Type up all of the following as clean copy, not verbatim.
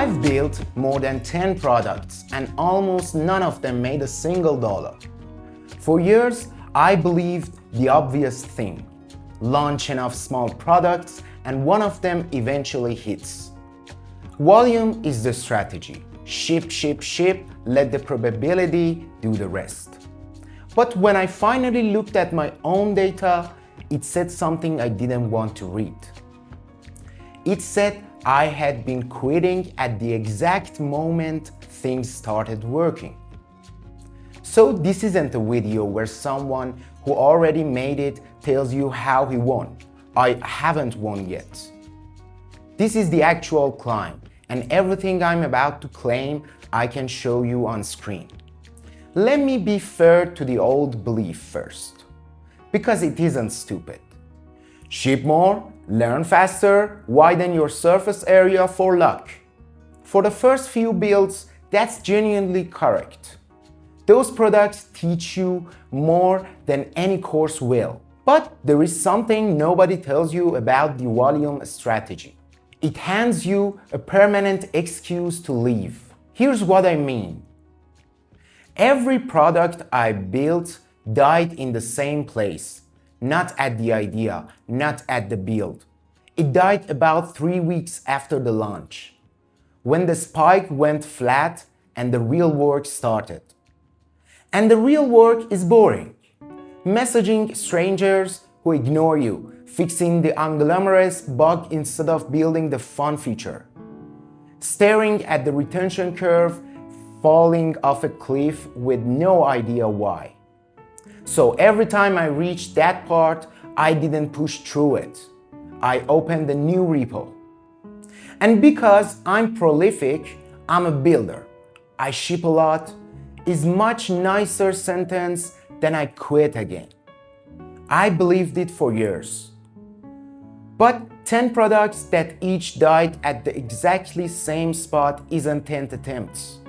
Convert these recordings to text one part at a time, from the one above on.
I've built more than 10 products and almost none of them made a single dollar. For years, I believed the obvious thing: launch enough small products and one of them eventually hits. Volume is the strategy. Ship, ship, ship, let the probability do the rest. But when I finally looked at my own data, it said something I didn't want to read. It said I had been quitting at the exact moment things started working. So this isn't a video where someone who already made it tells you how he won. I haven't won yet. This is the actual climb, and everything I'm about to claim I can show you on screen. Let me be fair to the old belief first, because it isn't stupid. Ship more, learn faster, widen your surface area for luck. For the first few builds, that's genuinely correct. Those products teach you more than any course will. But there is something nobody tells you about the volume strategy. It hands you a permanent excuse to leave. Here's what I mean. Every product I built died in the same place. Not at the idea, not at the build. It died about 3 weeks after the launch, when the spike went flat and the real work started. And the real work is boring. Messaging strangers who ignore you, fixing the unglamorous bug instead of building the fun feature, staring at the retention curve, falling off a cliff with no idea why. So every time I reached that part, I didn't push through it. I opened a new repo. And because I'm prolific, I'm a builder. I ship a lot is much nicer sentence than I quit again. I believed it for years. But 10 products that each died at the exactly same spot isn't 10 attempts.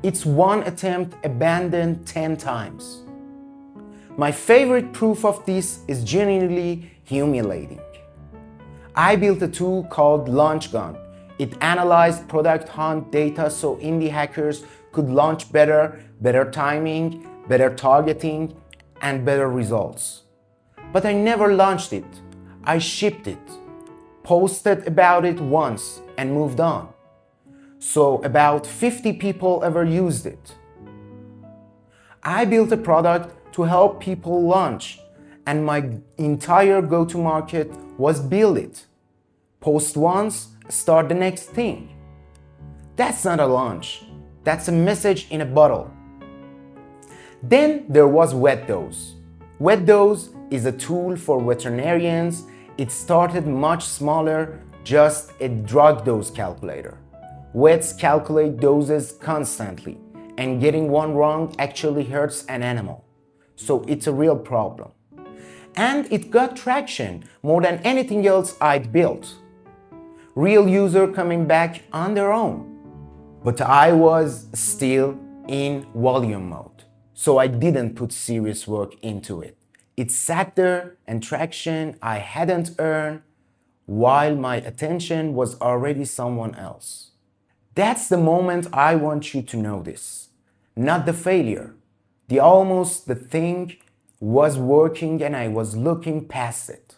It's one attempt abandoned 10 times. My favorite proof of this is genuinely humiliating. I built a tool called Launch Gun. It analyzed product hunt data so indie hackers could launch better timing, better targeting, and better results. But I never launched it. I shipped it, posted about it once, and moved on. So about 50 people ever used it. I built a product to help people launch, and my entire go-to-market was build it. Post once, start the next thing. That's not a launch. That's a message in a bottle. Then there was Wet Dose. Wet Dose is a tool for veterinarians. It started much smaller, just a drug dose calculator. Vets calculate doses constantly, and getting one wrong actually hurts an animal. So it's a real problem. And it got traction more than anything else I'd built. Real user coming back on their own. But I was still in volume mode, so I didn't put serious work into it. It sat there, and traction I hadn't earned while my attention was already someone else. That's the moment I want you to notice, not the failure. The thing was working and I was looking past it.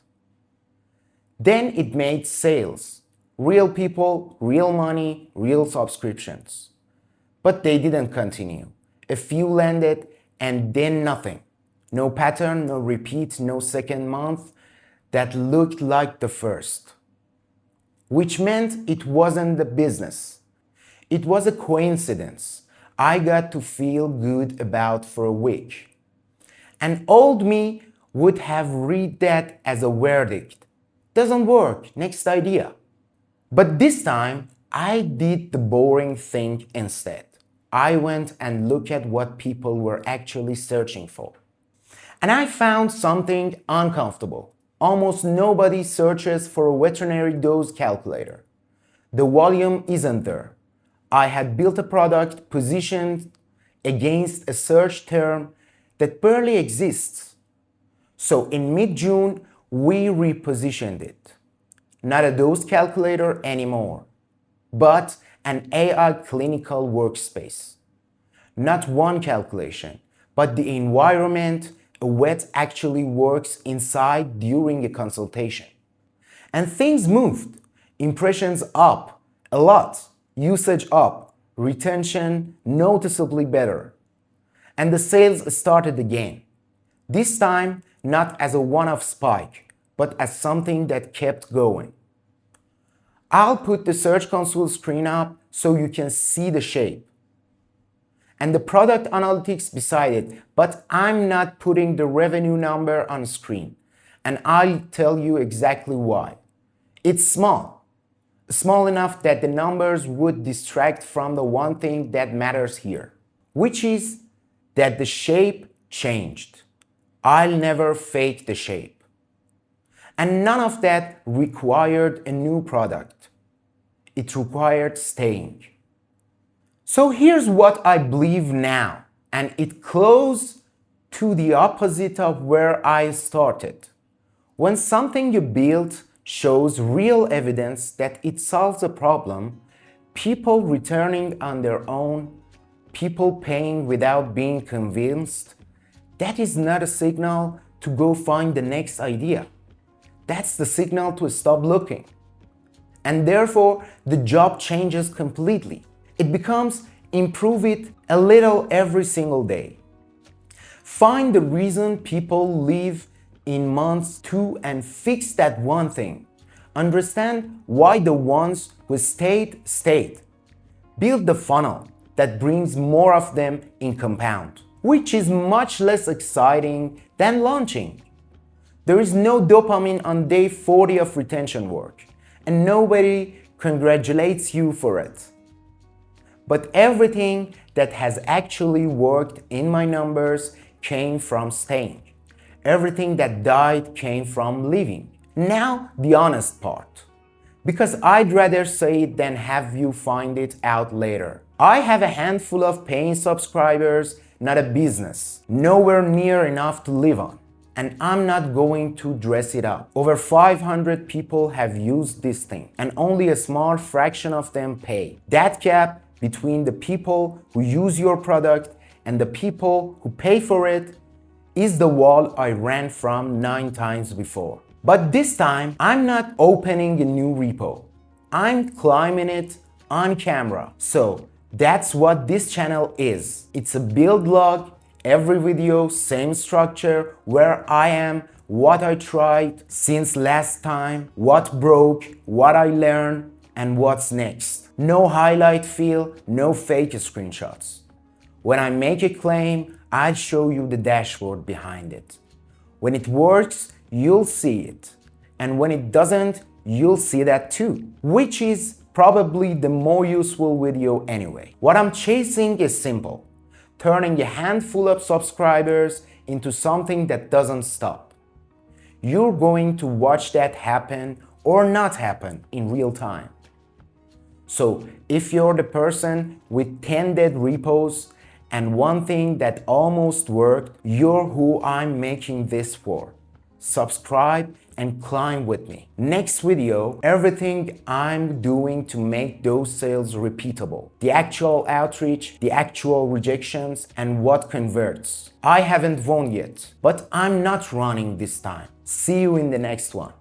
Then it made sales. Real people, real money, real subscriptions. But they didn't continue. A few landed and then nothing. No pattern, no repeat, no second month that looked like the first. Which meant it wasn't the business. It was a coincidence I got to feel good about for a week. And old me would have read that as a verdict. Doesn't work, next idea. But this time, I did the boring thing instead. I went and looked at what people were actually searching for. And I found something uncomfortable. Almost nobody searches for a veterinary dose calculator. The volume isn't there. I had built a product positioned against a search term that barely exists. So in mid-June, we repositioned it. Not a dose calculator anymore, but an AI clinical workspace. Not one calculation, but the environment a vet actually works inside during a consultation. And things moved. Impressions up a lot, usage up, retention noticeably better. And the sales started again. This time, not as a one-off spike, but as something that kept going. I'll put the Search Console screen up so you can see the shape and the product analytics beside it, but I'm not putting the revenue number on screen, and I'll tell you exactly why. It's small enough that the numbers would distract from the one thing that matters here, which is that the shape changed. I'll never fake the shape. And none of that required a new product. It required staying. So here's what I believe now, and it close to the opposite of where I started. When something you built shows real evidence that it solves a problem, people returning on their own, people paying without being convinced, that is not a signal to go find the next idea. That's the signal to stop looking. And therefore, the job changes completely. It becomes improve it a little every single day. Find the reason people leave in months to and fix that one thing. Understand why the ones who stayed. Build the funnel that brings more of them in compound, which is much less exciting than launching. There is no dopamine on day 40 of retention work, and nobody congratulates you for it. But everything that has actually worked in my numbers came from staying. Everything that died came from leaving. Now, the honest part. Because I'd rather say it than have you find it out later. I have a handful of paying subscribers, not a business. Nowhere near enough to live on. And I'm not going to dress it up. Over 500 people have used this thing, and only a small fraction of them pay. That gap between the people who use your product and the people who pay for it is the wall I ran from 9 times before. But this time, I'm not opening a new repo. I'm climbing it on camera. So that's what this channel is. It's a build log. Every video, same structure, where I am, what I tried since last time, what broke, what I learned, and what's next. No highlight reel, no fake screenshots. When I make a claim, I'll show you the dashboard behind it. When it works, you'll see it. And when it doesn't, you'll see that too, which is probably the more useful video anyway. What I'm chasing is simple. Turning a handful of subscribers into something that doesn't stop. You're going to watch that happen or not happen in real time. So if you're the person with 10 dead repos and one thing that almost worked, you're who I'm making this for. Subscribe and climb with me. Next video, everything I'm doing to make those sales repeatable. The actual outreach, the actual rejections, and what converts. I haven't won yet, but I'm not running this time. See you in the next one.